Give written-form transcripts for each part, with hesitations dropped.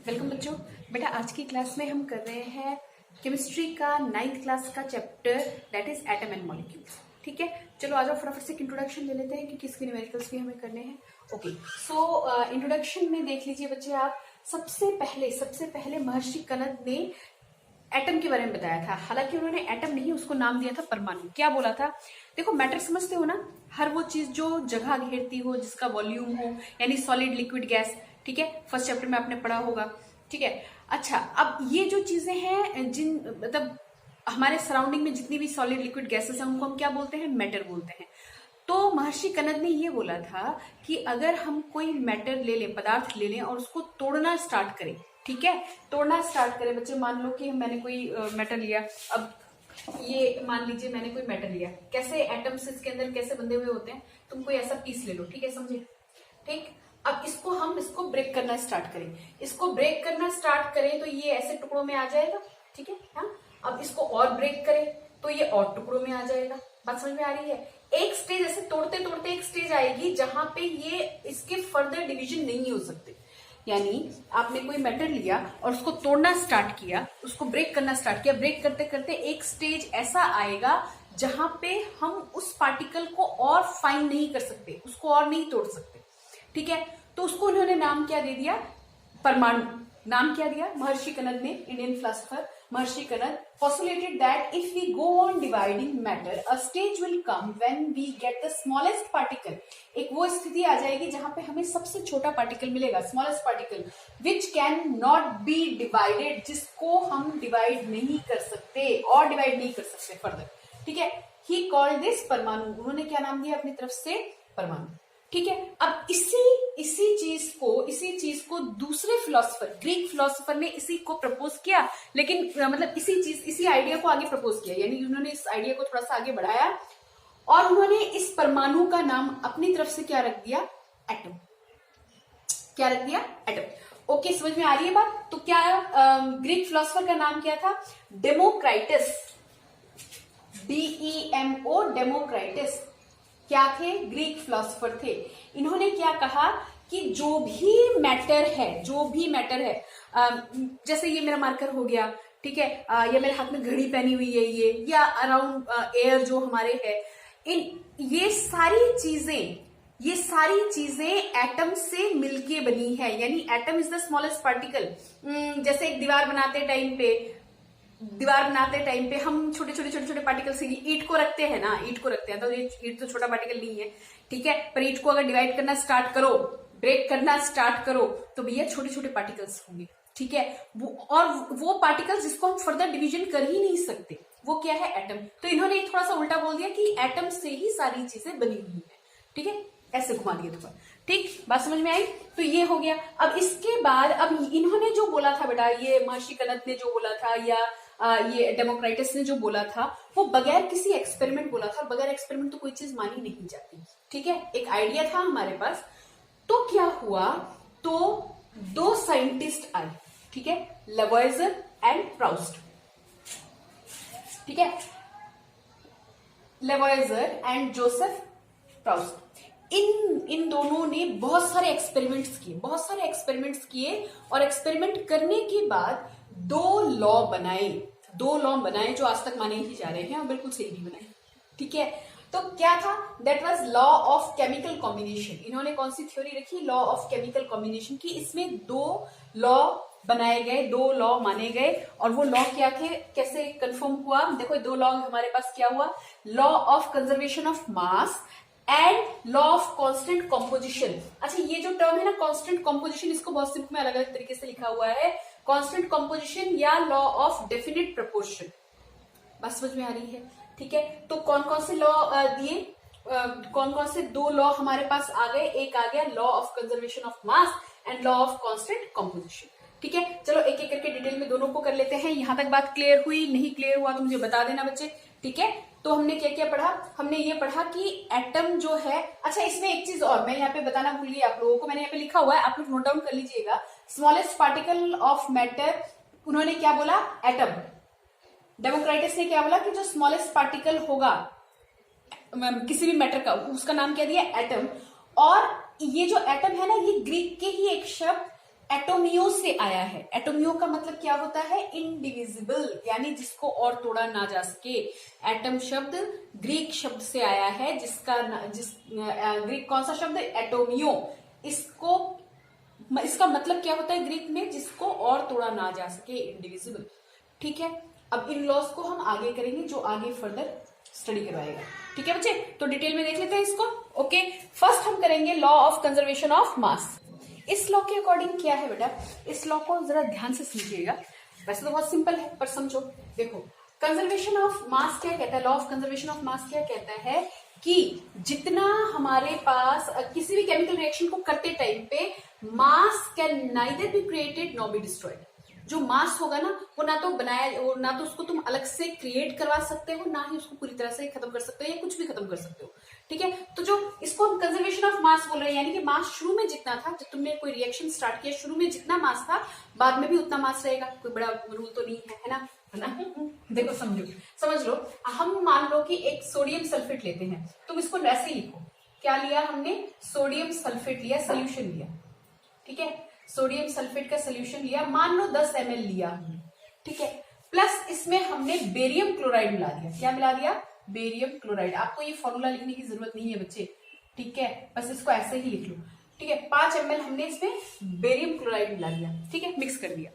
Welcome बच्चों। बेटा आज की क्लास में हम कर रहे हैं केमिस्ट्री का 9th क्लास का chapter that is atom and molecules. ठीक है, चलो आ जाओ फटाफट से इंट्रोडक्शन ले लेते हैं कि किसके न्यूमेरिकल्स भी हमें करने हैं। ओके, सो इंट्रोडक्शन में देख लीजिए बच्चे आप, सबसे पहले महर्षि कनद ने एटम के बारे में बताया था। हालांकि उन्होंने एटम नहीं, उसको नाम दिया था परमाणु। क्या बोला था? देखो मैटर समझते हो ना, हर वो चीज जो जगह घेरती हो, जिसका वॉल्यूम हो, यानी सॉलिड लिक्विड गैस। ठीक है, फर्स्ट चैप्टर में आपने पढ़ा होगा। ठीक है, अच्छा अब ये जो चीजें हैं, जिन मतलब हमारे सराउंडिंग में जितनी भी सॉलिड लिक्विड गैसेस हैं, उनको हम क्या बोलते हैं? मैटर बोलते हैं। तो महर्षि कनद ने ये बोला था कि अगर हम कोई मैटर ले लें, पदार्थ ले लें और उसको तोड़ना स्टार्ट करें। ठीक है, तोड़ना स्टार्ट करें बच्चे। मान लो कि मैंने कोई मैटर लिया। अब ये मान लीजिए मैंने कोई मैटर लिया, कैसे एटम्स इसके अंदर कैसे बंधे हुए होते हैं। तुम कोई ऐसा पीस ले लो, ठीक है, समझे? ठीक, अब इसको ब्रेक करना स्टार्ट करें। इसको ब्रेक करना स्टार्ट करें तो ये ऐसे टुकड़ों में आ जाएगा। ठीक है, हाँ। अब इसको और ब्रेक करें तो ये और टुकड़ों में आ जाएगा। बात समझ में आ रही है? एक स्टेज ऐसे तोड़ते तोड़ते एक स्टेज आएगी जहां पे ये इसके फर्दर डिवीजन नहीं हो सकते। यानी आपने कोई मैटर लिया और उसको तोड़ना स्टार्ट किया, उसको ब्रेक करना स्टार्ट किया। ब्रेक करते करते एक स्टेज ऐसा आएगा जहां पे हम उस पार्टिकल को और फाइन नहीं कर सकते, उसको और नहीं तोड़ सकते। ठीक है, तो उसको उन्होंने नाम क्या दे दिया? परमाणु। नाम क्या दिया महर्षि कनद ने? Indian philosopher Maharshi Kannada postulated that if we go on dividing matter, a stage will come when we get the smallest particle. एक वो स्थिति आ जाएगी जहां पे हमें सबसे छोटा पार्टिकल मिलेगा, smallest particle, which can not be divided, जिसको हम डिवाइड नहीं कर सकते और डिवाइड नहीं कर सकते फर्दर। ठीक है, he called this परमाणु। उन्होंने क्या नाम दिया अपनी तरफ से? परमाणु। ठीक है, अब इसी चीज को दूसरे फिलोसोफर, ग्रीक फिलोसोफर ने इसी को प्रपोज किया। लेकिन मतलब इसी आइडिया को आगे प्रपोज किया, यानी उन्होंने इस आइडिया को थोड़ा सा आगे बढ़ाया और उन्होंने इस परमाणु का नाम अपनी तरफ से क्या रख दिया? एटम। क्या रख दिया? एटम। ओके, समझ में आ रही है बात? तो क्या ग्रीक फिलोसोफर का नाम क्या था? डेमोक्राइटस। DEMO, डेमोक्राइटस। क्या थे? ग्रीक फिलोसोफर थे। इन्होंने क्या कहा कि जो भी मैटर है, जैसे ये मेरा मार्कर हो गया, ठीक है, या मेरे हाथ में घड़ी पहनी हुई है ये, या अराउंड एयर जो हमारे है, ये सारी चीजें एटम से मिलके बनी है। यानी atom is the smallest particle. जैसे एक दीवार बनाते टाइम पे हम छोटे पार्टिकल्स, ईंट को रखते हैं ना, तो ये ईंट तो छोटा पार्टिकल नहीं है। ठीक है, पर ईंट को अगर डिवाइड करना स्टार्ट करो, ब्रेक करना स्टार्ट करो, तो भैया छोटे पार्टिकल्स होंगे। ठीक है, वो पार्टिकल्स जिसको हम फर्दर डिवीजन कर ही नहीं सकते, वो क्या है? एटम। तो इन्होंने थोड़ा सा उल्टा बोल दिया कि एटम से ही सारी चीजें बनी हुई है। ठीक है, ऐसे घुमा दिया थोड़ा। ठीक, बात समझ में आई? तो ये हो गया। अब इसके बाद अब इन्होंने जो बोला था बेटा, ये महर्षि कनद ने जो बोला था, या ये डेमोक्राइटस ने जो बोला था, वो बगैर किसी एक्सपेरिमेंट बोला था। बगैर एक्सपेरिमेंट तो कोई चीज मानी नहीं जाती। ठीक है, एक आइडिया था हमारे पास। तो क्या हुआ? तो दो साइंटिस्ट आए, ठीक है, लवॉइजर एंड प्राउस्ट। ठीक है, लवॉइजर एंड जोसेफ प्राउस्ट। इन दोनों ने बहुत सारे एक्सपेरिमेंट्स किए और एक्सपेरिमेंट करने के बाद दो लॉ बनाए जो आज तक माने ही जा रहे हैं और बिल्कुल सही भी बनाए। ठीक है, तो क्या था? That was law of chemical combination. इन्होंने कौन सी थ्योरी रखी? लॉ ऑफ केमिकल कॉम्बिनेशन की। इसमें दो लॉ बनाए गए, दो लॉ माने गए। और वो लॉ क्या थे, कैसे कंफर्म हुआ? देखो दो लॉ हमारे पास क्या हुआ? Law of conservation of mass and law of constant composition. अच्छा, ये जो टर्म है ना कांस्टेंट कॉम्पोजिशन, इसको बहुत सिंपल में अलग अलग तरीके से लिखा हुआ है, कांस्टेंट कॉम्पोजिशन या लॉ ऑफ डेफिनिट प्रोपोर्शन। बस समझ में आ रही है? ठीक है, तो कौन कौन से लॉ दिए? कौन कौन से दो लॉ हमारे पास आ गए? एक आ गया law of conservation of mass and law of constant composition. ठीक है, चलो एक एक करके डिटेल में दोनों को कर लेते हैं। यहां तक बात क्लियर हुई? नहीं क्लियर हुआ तो मुझे बता देना बच्चे। ठीक है, तो हमने क्या क्या पढ़ा? हमने ये पढ़ा कि एटम जो है, अच्छा इसमें एक चीज और मैं यहाँ पे बताना भूल गई आप लोगों को, मैंने यहाँ पे लिखा हुआ है, आप लोग नोट डाउन कर लीजिएगा। स्मॉलेस्ट पार्टिकल ऑफ मैटर, उन्होंने क्या बोला? एटम। डेमोक्राइटस ने क्या बोला कि जो स्मॉलेस्ट पार्टिकल होगा किसी भी मैटर का, उसका नाम क्या दिया? एटम। और ये जो एटम है ना, ये ग्रीक के ही एक शब्द एटोमियो से आया है। एटोमियो का मतलब क्या होता है? इनडिविजिबल, यानी जिसको और तोड़ा ना जा सके। एटम शब्द ग्रीक शब्द से आया है, ग्रीक कौन सा शब्द? एटोमियो। इसका मतलब क्या होता है ग्रीक में? जिसको और तोड़ा ना जा सके, इनडिविजिबल। ठीक है, अब इन लॉज को हम आगे करेंगे, जो आगे फर्दर स्टडी करवाएगा। ठीक है बच्चे, तो डिटेल में देख लेते हैं इसको। ओके, फर्स्ट हम करेंगे लॉ ऑफ कंजर्वेशन ऑफ मास। इस लॉ के अकॉर्डिंग क्या है बेटा? इस लॉ को जरा ध्यान से समझिएगा। वैसे तो बहुत सिंपल है, पर समझो। देखो, कंजर्वेशन ऑफ मास क्या कहता है? लॉ ऑफ कंजर्वेशन ऑफ मास क्या कहता है कि जितना हमारे पास किसी भी केमिकल रिएक्शन को करते टाइम पे मास can neither be created nor be destroyed. जो मास होगा ना, वो ना तो बनाया, ना तो उसको तुम अलग से क्रिएट करवा सकते हो, ना ही उसको पूरी तरह से खत्म कर सकते हो, या कुछ भी खत्म कर सकते हो। ठीक है, तो जो इसको हम कंजर्वेशन ऑफ मास बोल रहे हैं, यानी कि मास शुरू में जितना था, जब तुमने कोई रिएक्शन स्टार्ट किया, शुरू में जितना मास था, बाद में भी उतना मास रहेगा। कोई बड़ा रूल तो नहीं है ना? देखो, समझ लो। हम मान लो कि एक सोडियम सल्फेट लेते हैं, तुम इसको वैसे ही लिखो। क्या लिया हमने? सोडियम सल्फेट लिया, सोल्यूशन लिया। ठीक है, सोडियम सल्फेट का सोल्यूशन लिया, मान लो 10 ml लिया हमने। ठीक है, प्लस इसमें हमने बेरियम क्लोराइड मिला दिया। क्या मिला दिया? Barium chloride. आपको ये फॉर्मूला लिखने की जरूरत नहीं है बच्चे, ठीक है, बस इसको ऐसे ही लिख लो। ठीक है, 5 ml हमने इसमें बेरियम क्लोराइड मिला दिया। ठीक है, मिक्स कर दिया,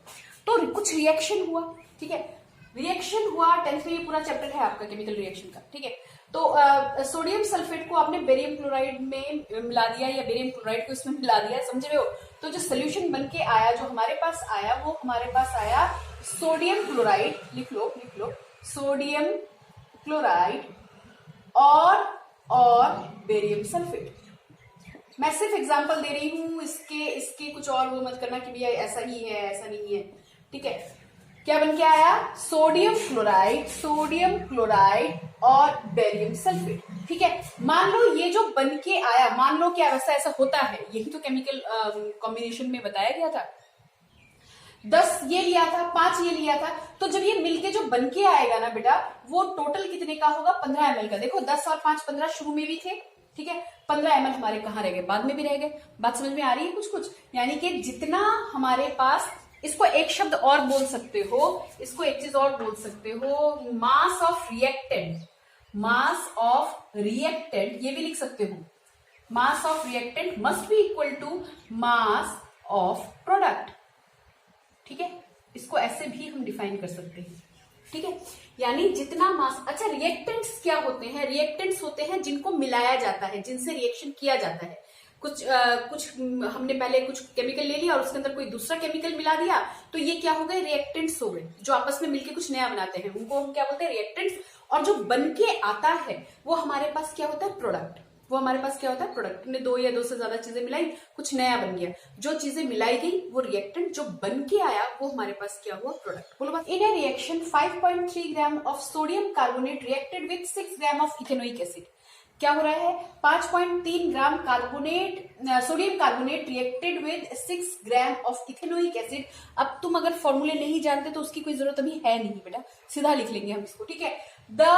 तो कुछ रिएक्शन हुआ। ठीक है, रिएक्शन हुआ। 10th में ये पूरा चैप्टर है आपका केमिकल रिएक्शन का। ठीक है, तो सोडियम सल्फेट को आपने बेरियम क्लोराइड में मिला दिया, या बेरियम क्लोराइड को इसमें मिला दिया, समझ रहे हो? तो जो सोल्यूशन बन के आया, जो हमारे पास आया, वो हमारे पास आया सोडियम क्लोराइड। लिख लो सोडियम क्लोराइड और बेरियम सल्फेट। मैं सिर्फ एग्जांपल दे रही हूं, इसके कुछ और वो मत करना कि भैया ऐसा ही है, ऐसा नहीं है। ठीक है, क्या बन के आया? सोडियम क्लोराइड और बेरियम सल्फेट। ठीक है, मान लो ये जो बन के आया, मान लो क्या वैसा ऐसा होता है, यही तो केमिकल कॉम्बिनेशन में बताया गया था। 10 ये लिया था, 5 ये लिया था, तो जब ये मिलके जो बन के आएगा ना बेटा, वो टोटल कितने का होगा? 15 ml का। देखो, 10 और 5 15 शुरू में भी थे। ठीक है, 15 ml हमारे कहाँ रह गए? बाद में भी रह गए। बात समझ में आ रही है? कुछ यानी कि जितना हमारे पास, इसको एक शब्द और बोल सकते हो, इसको एक चीज और बोल सकते हो, मास ऑफ रिएक्टेंट, ये भी लिख सकते हो। Mass of reactant must be equal to mass of product. ठीक है, इसको ऐसे भी हम डिफाइन कर सकते हैं। ठीक है, यानी जितना मास। अच्छा, रिएक्टेंट्स क्या होते हैं? रिएक्टेंट्स होते हैं जिनको मिलाया जाता है, जिनसे रिएक्शन किया जाता है। कुछ हमने पहले कुछ केमिकल ले लिया और उसके अंदर कोई दूसरा केमिकल मिला दिया, तो ये क्या हो गए? रिएक्टेंट्स हो गए, जो आपस में मिलके कुछ नया बनाते हैं, उनको हम क्या बोलते हैं? रिएक्टेंट्स। और जो बन के आता है, वो हमारे पास क्या होता है? प्रोडक्ट। वो हमारे पास क्या होता है? प्रोडक्ट। हमने 2 या 2 से ज्यादा चीजें मिलाई, कुछ नया बन गया। जो चीजें मिलाई गई वो रिएक्टेंट, जो बन के आया वो हमारे पास क्या हुआ? प्रोडक्ट। बोलो बात। In a reaction 5.3 gram of sodium carbonate reacted with 6 gram of ethanoic acid. क्या हो रहा है? 5.3 gram sodium carbonate reacted with 6 gram of ethanoic acid. अब तुम अगर फॉर्मूले नहीं जानते तो उसकी कोई जरूरत अभी है नहीं बेटा, सीधा लिख लेंगे हम इसको। ठीक है, the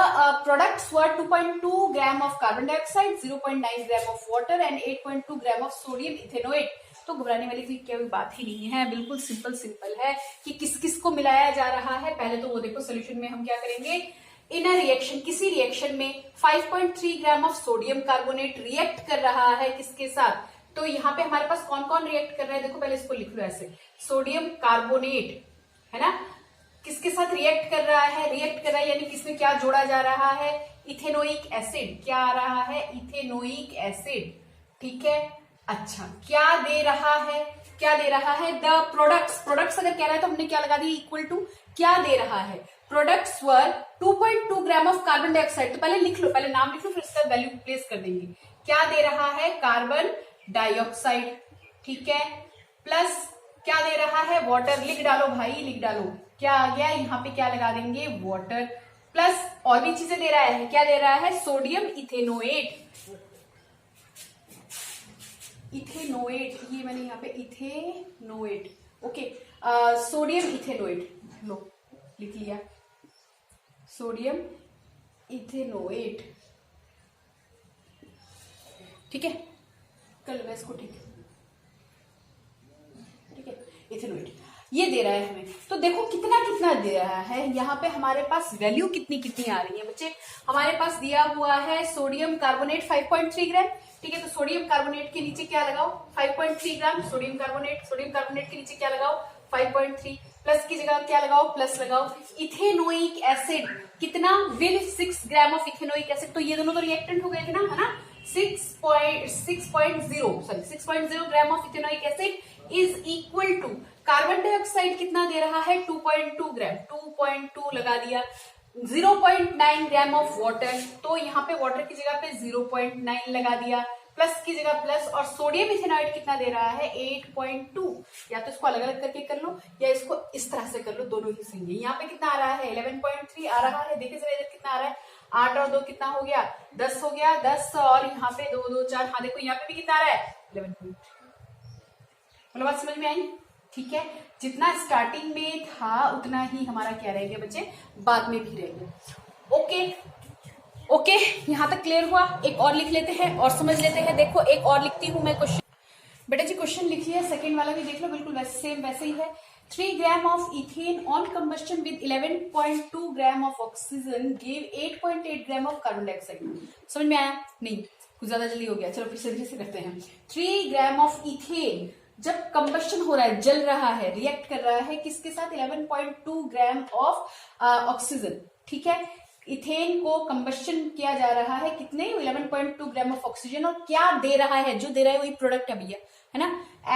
products were 2.2 gram of carbon dioxide, 0.9 gram of water and 8.2 gram of sodium ethanoate। तो घबराने वाली कोई बात ही नहीं है, बिल्कुल सिंपल है कि किस किस को मिलाया जा रहा है। पहले तो वो देखो, सोल्यूशन में हम क्या करेंगे? इन अ रिएक्शन, किसी रिएक्शन में 5.3 gram of sodium carbonate react कर रहा है किसके साथ? तो यहाँ पे हमारे पास कौन कौन रिएक्ट कर रहा है? देखो, पहले इसको लिख लो ऐसे, सोडियम कार्बोनेट है ना, किसके साथ रिएक्ट कर रहा है? यानी किसमें क्या जोड़ा जा रहा है? Ethanoic acid. क्या आ रहा है? Ethanoic acid. ठीक है, अच्छा, क्या दे रहा है? द प्रोडक्ट्स अगर कह रहा है तो हमने क्या लगा दी? Equal to. क्या दे रहा है? Products were 2.2 gram of carbon dioxide. तो पहले लिख लो, पहले नाम लिख लो, फिर इसका वैल्यू प्लेस कर देंगे। क्या दे रहा है? Carbon dioxide. ठीक है, प्लस क्या दे रहा है? वाटर। लिख डालो भाई, लिख डालो। क्या आ गया? यहाँ पे क्या लगा देंगे? वाटर। प्लस और भी चीजें दे रहा है। क्या दे रहा है? Sodium ethanoate. ये मैंने यहाँ पे इथेनोएट। ओके, सोडियम इथेनोएट लो, लिख लिया, सोडियम इथेनोएट। ठीक है, कर लो इसको। ठीक है, इथेनॉइड, ये दे रहा है हमें। तो देखो कितना कितना दे रहा है, यहाँ पे हमारे पास वैल्यू कितनी कितनी आ रही है बच्चे। हमारे पास दिया हुआ है सोडियम कार्बोनेट 5.3 ग्राम, ठीक है। तो सोडियम कार्बोनेट के नीचे क्या लगाओ 5.3 ग्राम सोडियम कार्बोनेट के नीचे क्या लगाओ 5.3, प्लस की जगह क्या लगाओ प्लस लगाओ। इथेनोइक एसिड कितना will 6 gram of ethanoic acid, तो ये दोनों तो रिएक्टेंट हो गए थे ना, है ना। 6.0 gram of ethanoic acid is equal to carbon dioxide कितना दे रहा है 2.2 ग्राम, 2.2 लगा दिया, 0.9 ग्राम ऑफ वाटर, तो यहाँ पे वाटर की जगह पे 0.9 लगा दिया, प्लस की जगह प्लस, और सोडियम इथेनॉइड कितना दे रहा है 8.2। या तो इसको अलग अलग करके कर लो या इसको इस तरह से कर लो, दोनों ही सही है। यहाँ पे कितना आ रहा है 11.3 आ रहा है, देखिए जरा इधर कितना आ रहा है 8 और 2 कितना हो गया 10 हो गया, 10 और यहाँ पे 2 2 4, हाँ देखो यहाँ पे भी कितना आ रहा है 11.3। मतलब बात समझ में आई, ठीक है। जितना स्टार्टिंग में था उतना ही हमारा क्या रहेगा बच्चे, बाद में भी रहेगा। ओके, यहां तक क्लियर हुआ। एक और लिख लेते हैं और समझ लेते हैं। देखो एक और लिखती हूं मैं क्वेश्चन, बेटा जी क्वेश्चन लिखिए, सेकंड वाला भी देख लो, बिल्कुल सेम वैसे ही है। 3 gram of ethane on combustion with 11.2 gram of oxygen give 8.8 gram of carbon dioxide. समझ में आया नहीं, कुछ ज्यादा जल्दी हो गया, चलो फिर से करते हैं। 3 ग्राम ऑफ इथेन जब कंबस्शन हो रहा है, जल रहा है, रिएक्ट कर रहा है किसके साथ 11.2 ग्राम ऑफ ऑक्सीजन, ठीक है। इथेन को कंबस्शन किया जा रहा है कितने 11.2 ग्राम ऑफ ऑक्सीजन, और क्या दे रहा है, जो दे रहा है वही प्रोडक्ट है भैया, है ना।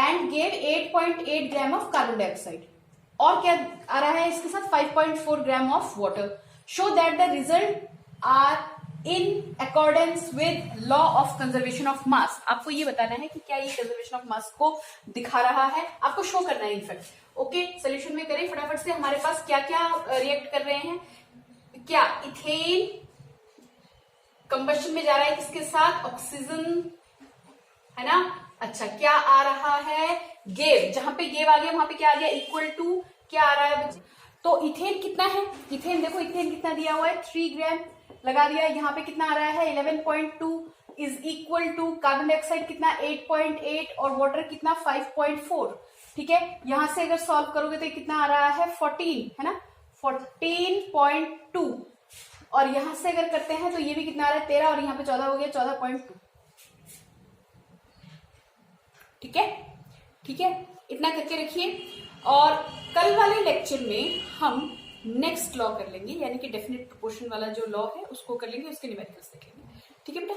And gave 8.8 gram of carbon dioxide, और क्या आ रहा है इसके साथ 5.4 gram of water. Show that the result are in accordance with law of conservation of mass. आपको ये बताना है कि क्या ये कंजर्वेशन ऑफ मास को दिखा रहा है, आपको शो करना है इनफैक्ट। ओके, सोल्यूशन में करें फटाफट से। हमारे पास क्या क्या रिएक्ट कर रहे हैं, क्या इथेन कंबस्शन में जा रहा है किसके साथ, ऑक्सीजन, है ना। अच्छा, क्या आ रहा है गेव, जहां पे गेव आ गया वहां पे क्या आ गया इक्वल टू, क्या आ रहा है बच्चे, तो इथेन कितना है, इथेन देखो इथेन कितना दिया हुआ है 3 ग्राम लगा दिया, यहाँ पे कितना आ रहा है 11.2 is equal to carbon dioxide कितना 8.8 और वाटर कितना 5.4, ठीक है। यहां से अगर सॉल्व करोगे तो कितना आ रहा है 14, है ना, 14.2, और यहां से अगर करते हैं तो ये भी कितना आ रहा है 13, और यहाँ पे 14 हो गया 14.2, ठीक है, ठीक है। इतना करके रखिए, और कल वाले लेक्चर में हम नेक्स्ट लॉ कर लेंगे, यानी कि डेफिनेट प्रोपोर्शन वाला जो लॉ है उसको कर लेंगे, उसके न्यूमेरिकल्स देखेंगे, ठीक है बेटा।